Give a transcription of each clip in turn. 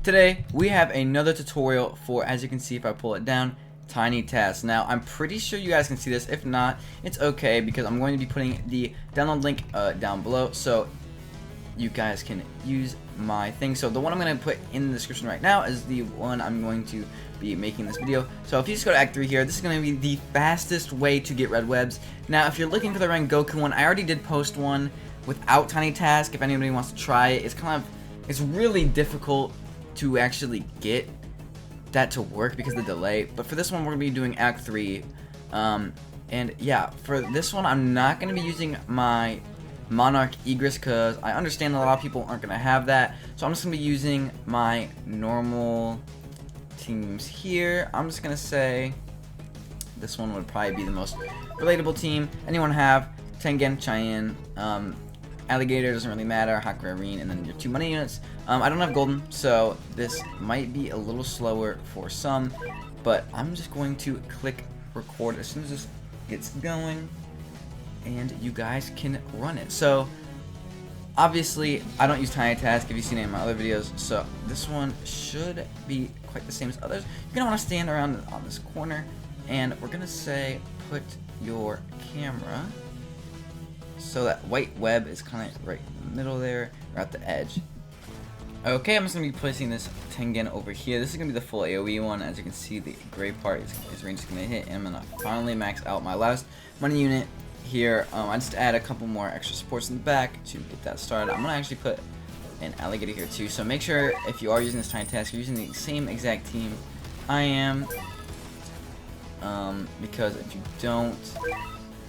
Today we have another tutorial for, as you can see if I pull it down, tiny tasks. Now I'm pretty sure you guys can see this. If not, it's okay because I'm going to be putting the download link down below so you guys can use my thing. So the one I'm going to put in the description right now is the one I'm going to be making this video. So if you just go to Act 3 here, this is going to be the fastest way to get red webs. Now if you're looking for the Rengoku one, I already did post one without tiny task. If anybody wants to try it, it's really difficult to actually get that to work because of the delay. But for this one, we're going to be doing Act 3. And yeah, for this one, I'm not going to be using my Monarch Egress because I understand that a lot of people aren't going to have that. So I'm just going to be using my normal teams here. I'm just going to say this one would probably be the most relatable team. Anyone have Tengen, Cheyenne, Alligator, doesn't really matter, Hakurarine, and then your 2 money units. I don't have golden, so this might be a little slower for some, but I'm just going to click record as soon as this gets going, and you guys can run it. So, obviously, I don't use tiny task if you've seen any of my other videos, so this one should be quite the same as others. You're going to want to stand around on this corner, and we're going to say put your camera so that white web is kind of right in the middle there, or at the edge. Okay, I'm just going to be placing this Tengen over here. This is going to be the full AoE one. As you can see, the gray part is range is going to hit, and I'm going to finally max out my last money unit here. I just add a couple more extra supports in the back to get that started. I'm going to actually put an Alligator here too, so make sure if you are using this tiny task, you're using the same exact team I am, because if you don't,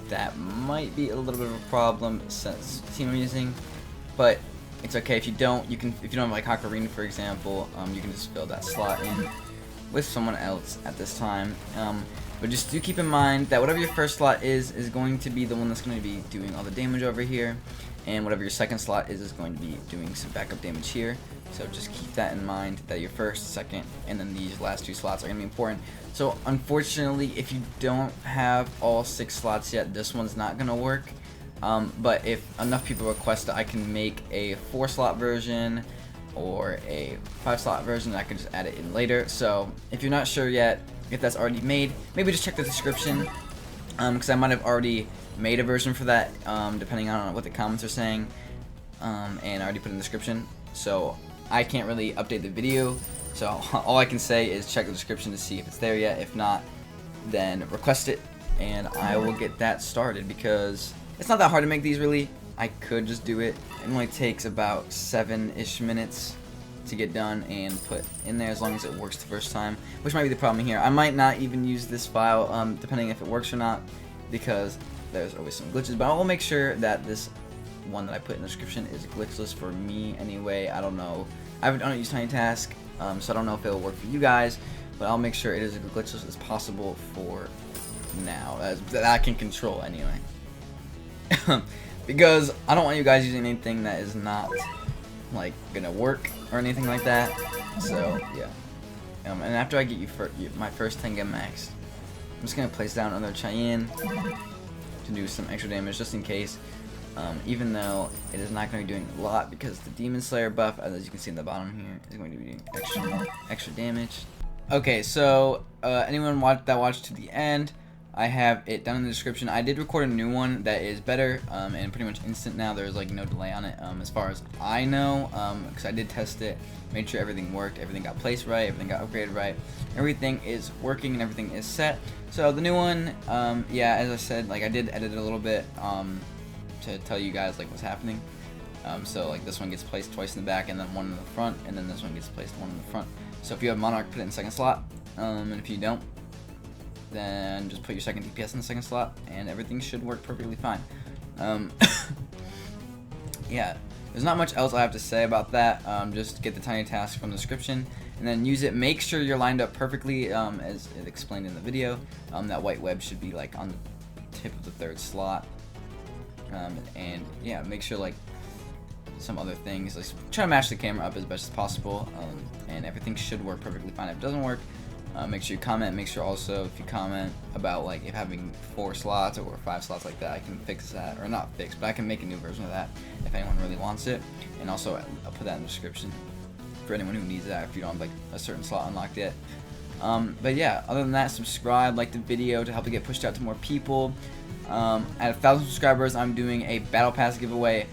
that might be a little bit of a problem since the team I'm using, but it's okay if you don't. If you don't have like Hakurarine, for example, you can just fill that slot in with someone else at this time. But just do keep in mind that whatever your first slot is going to be the one that's going to be doing all the damage over here, and whatever your second slot is going to be doing some backup damage here. So just keep that in mind, that your first, second, and then these last 2 slots are going to be important. So unfortunately, if you don't have all 6 slots yet, this one's not going to work. But if enough people request it, I can make a 4-slot version or a 5-slot version. I can just add it in later. So if you're not sure yet if that's already made, maybe just check the description, because I might have already made a version for that, depending on what the comments are saying, and I already put in the description. So I can't really update the video, so all I can say is check the description to see if it's there yet. If not, then request it, and I will get that started, because it's not that hard to make these really. I could just do it. It only takes about 7-ish minutes to get done and put in there, as long as it works the first time, which might be the problem here. I might not even use this file, depending if it works or not, because there's always some glitches, but I will make sure that this one that I put in the description is glitchless for me anyway. I don't know. I don't use tiny task, so I don't know if it'll work for you guys, but I'll make sure it is as glitchless as possible for now, that I can control anyway. Because I don't want you guys using anything that is not like gonna work or anything like that. So yeah. And after I get my first Tengen maxed, I'm just gonna place down another Cheyenne to do some extra damage just in case. Even though it is not going to be doing a lot, because the Demon Slayer buff, as you can see in the bottom here, is going to be doing extra damage. Okay, so anyone that watched to the end, I have it down in the description. I did record a new one that is better and pretty much instant now. There's like no delay on it, as far as I know, because I did test it, made sure everything worked, everything got placed right, everything got upgraded right, everything is working and everything is set. So the new one, yeah, as I said, like I did edit it a little bit to tell you guys like what's happening. So like this one gets placed twice in the back and then one in the front, and then this one gets placed one in the front. So if you have Monarch, put it in the second slot, and if you don't, then just put your second DPS in the second slot, and everything should work perfectly fine. Yeah, there's not much else I have to say about that. Just get the tiny task from the description and then use it. Make sure you're lined up perfectly, as it explained in the video. That white web should be like on the tip of the 3rd slot. And yeah, make sure like some other things, like try to match the camera up as best as possible, and everything should work perfectly fine. If it doesn't work, make sure you comment. Make sure also if you comment about like if having 4 slots or 5 slots like that, I can fix that, or not fix, but I can make a new version of that if anyone really wants it, and also I'll put that in the description. for anyone who needs that if you don't have like a certain slot unlocked yet. But yeah, other than that, subscribe, like the video to help it get pushed out to more people. At 1,000 subscribers, I'm doing a battle pass giveaway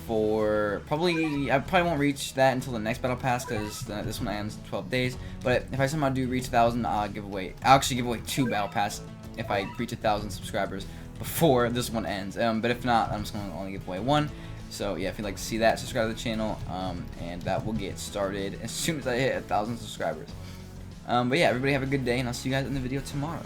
for I probably won't reach that until the next battle pass because this one ends in 12 days. But if I somehow do reach 1,000, I'll actually give away 2 battle pass if I reach 1,000 subscribers before this one ends. But if not, I'm just going to only give away 1. So yeah, if you'd like to see that, subscribe to the channel, and that will get started as soon as I hit 1,000 subscribers. But yeah, everybody have a good day, and I'll see you guys in the video tomorrow.